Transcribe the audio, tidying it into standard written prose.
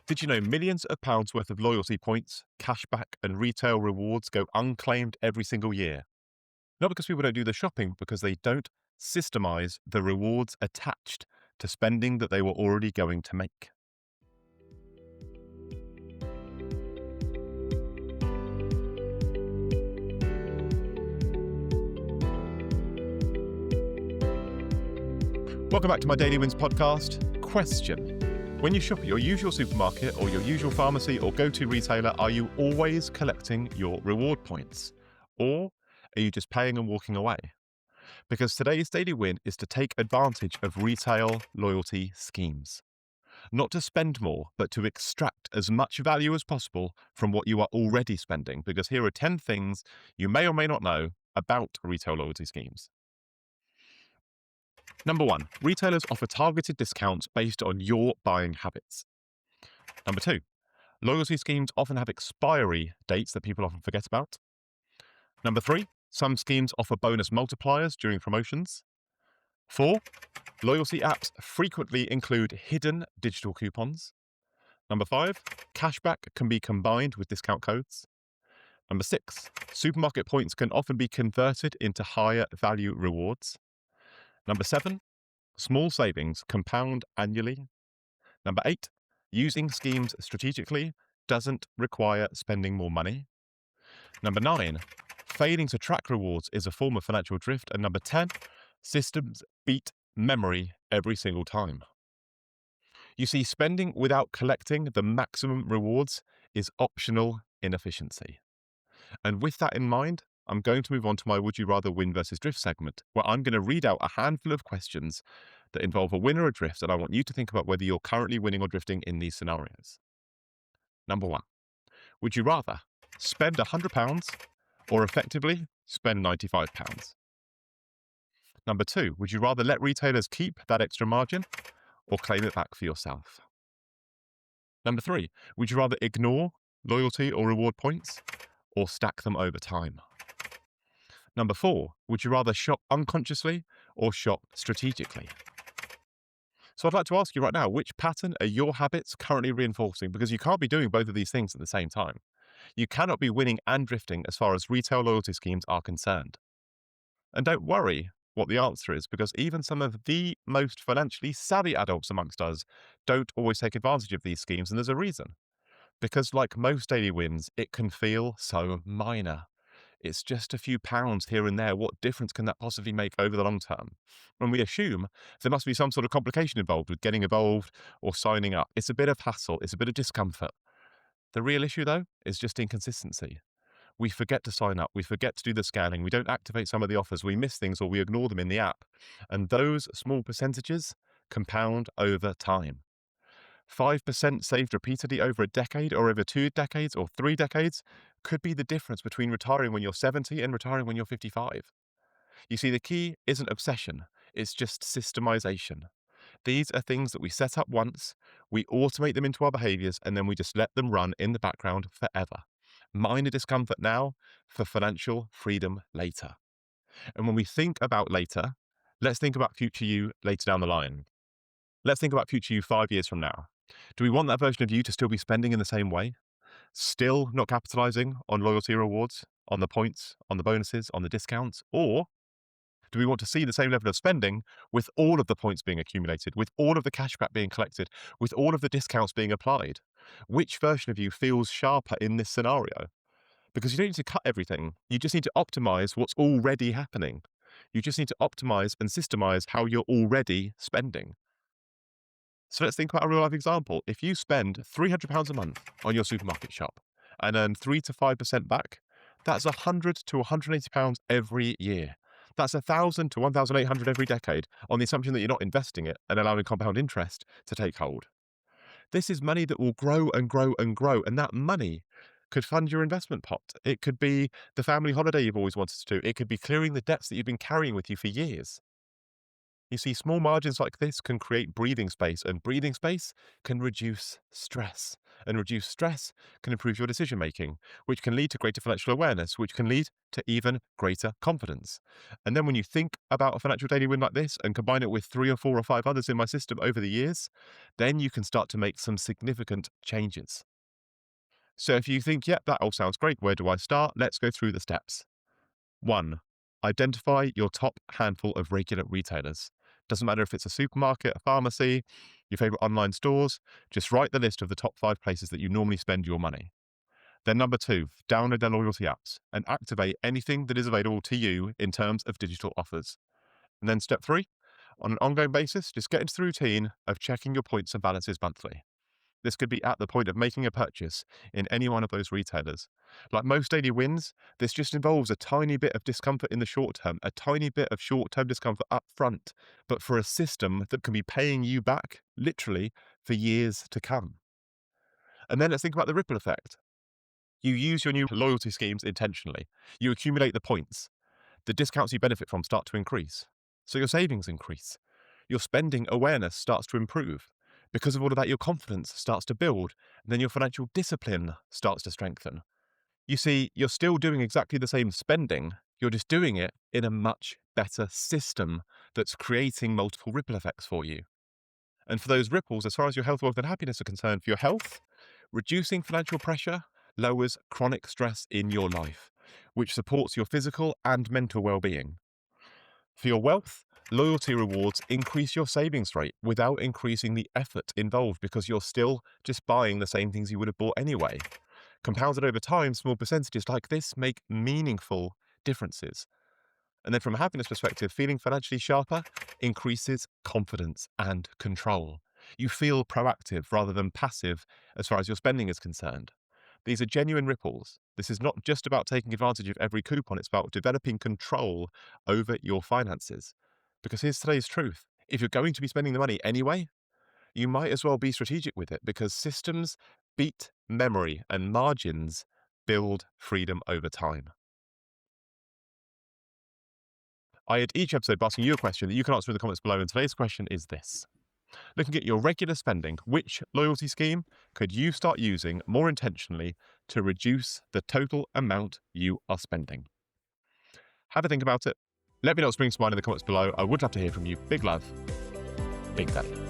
Did you know millions of pounds worth of loyalty points, cashback, and retail rewards go unclaimed every single year? Not because people don't do the shopping, but because they don't systemize the rewards attached to spending that they were already going to make. Welcome back to my Daily Wins podcast. Question: when you shop at your usual supermarket or your usual pharmacy or go-to retailer, are you always collecting your reward points? Or are you just paying and walking away? Because today's daily win is to take advantage of retail loyalty schemes. Not to spend more, but to extract as much value as possible from what you are already spending. Because here are 10 things you may or may not know about retail loyalty schemes. Number one, retailers offer targeted discounts based on your buying habits. Number two, loyalty schemes often have expiry dates that people often forget about. Number three, some schemes offer bonus multipliers during promotions. Four, loyalty apps frequently include hidden digital coupons. Number five, cashback can be combined with discount codes. Number six, supermarket points can often be converted into higher value rewards. Number seven, small savings compound annually. Number eight, using schemes strategically doesn't require spending more money. Number nine, failing to track rewards is a form of financial drift. And number 10, systems beat memory every single time. You see, spending without collecting the maximum rewards is optional inefficiency. And with that in mind, I'm going to move on to my Would You Rather Win versus Drift segment, where I'm going to read out a handful of questions that involve a win or a drift, and I want you to think about whether you're currently winning or drifting in these scenarios. Number one, would you rather spend £100 or effectively spend £95? Number two, would you rather let retailers keep that extra margin or claim it back for yourself? Number three, would you rather ignore loyalty or reward points or stack them over time? Number four, would you rather shop unconsciously or shop strategically? So I'd like to ask you right now, which pattern are your habits currently reinforcing? Because you can't be doing both of these things at the same time. You cannot be winning and drifting as far as retail loyalty schemes are concerned. And don't worry what the answer is, because even some of the most financially savvy adults amongst us don't always take advantage of these schemes, and there's a reason. Because, like most daily wins, it can feel so minor. It's just a few pounds here and there. What difference can that possibly make over the long term? And we assume there must be some sort of complication involved with getting involved or signing up. It's a bit of hassle, it's a bit of discomfort. The real issue, though, is just inconsistency. We forget to sign up, we forget to do the scanning, we don't activate some of the offers, we miss things or we ignore them in the app. And those small percentages compound over time. 5% saved repeatedly over a decade or over 2 decades or 3 decades could be the difference between retiring when you're 70 and retiring when you're 55. You see, the key isn't obsession, it's just systemization. These are things that we set up once, we automate them into our behaviors, and then we just let them run in the background forever. Minor discomfort now for financial freedom later. And when we think about later, let's think about future you later down the line. Let's think about future you 5 years from now. Do we want that version of you to still be spending in the same way? Still not capitalizing on loyalty rewards, on the points, on the bonuses, on the discounts? Or do we want to see the same level of spending with all of the points being accumulated, with all of the cashback being collected, with all of the discounts being applied? Which version of you feels sharper in this scenario? Because you don't need to cut everything. You just need to optimize what's already happening. You just need to optimize and systemize how you're already spending. So let's think about a real life example. If you spend £300 a month on your supermarket shop and earn 3 to 5% back, that's £100 to £180 every year. That's 1,000 to 1,800 every decade on the assumption that you're not investing it and allowing compound interest to take hold. This is money that will grow and grow and grow, and that money could fund your investment pot. It could be the family holiday you've always wanted to do. It could be clearing the debts that you've been carrying with you for years. You see, small margins like this can create breathing space, and breathing space can reduce stress. And reduce stress can improve your decision making, which can lead to greater financial awareness, which can lead to even greater confidence. And then when you think about a financial daily win like this and combine it with 3 or 4 or 5 others in my system over the years, then you can start to make some significant changes. So if you think, yep, that all sounds great, where do I start? Let's go through the steps. 1. Identify your top handful of regular retailers. Doesn't matter if it's a supermarket, a pharmacy, your favorite online stores, just write the list of the top 5 places that you normally spend your money. Then, number 2, download their loyalty apps and activate anything that is available to you in terms of digital offers. And then, step 3, on an ongoing basis, just get into the routine of checking your points and balances monthly. This could be at the point of making a purchase in any one of those retailers. Like most daily wins, this just involves a tiny bit of discomfort in the short term, a tiny bit of short term discomfort up front, but for a system that can be paying you back literally for years to come. And then let's think about the ripple effect. You use your new loyalty schemes intentionally. You accumulate the points. The discounts you benefit from start to increase. So your savings increase. Your spending awareness starts to improve. Because of all of that, your confidence starts to build. And then your financial discipline starts to strengthen. You see, you're still doing exactly the same spending. You're just doing it in a much better system that's creating multiple ripple effects for you. And for those ripples, as far as your health, wealth, and happiness are concerned, for your health, reducing financial pressure lowers chronic stress in your life, which supports your physical and mental well-being. For your wealth, loyalty rewards increase your savings rate without increasing the effort involved because you're still just buying the same things you would have bought anyway. Compounded over time, small percentages like this make meaningful differences. And then from a happiness perspective, feeling financially sharper increases confidence and control. You feel proactive rather than passive as far as your spending is concerned. These are genuine ripples. This is not just about taking advantage of every coupon, it's about developing control over your finances. Because here's today's truth. If you're going to be spending the money anyway, you might as well be strategic with it because systems beat memory and margins build freedom over time. I end each episode by asking you a question that you can answer in the comments below, and today's question is this. Looking at your regular spending, which loyalty scheme could you start using more intentionally to reduce the total amount you are spending? Have a think about it. Let me know what springs to mind in the comments below. I would love to hear from you. Big love, Big Daddy.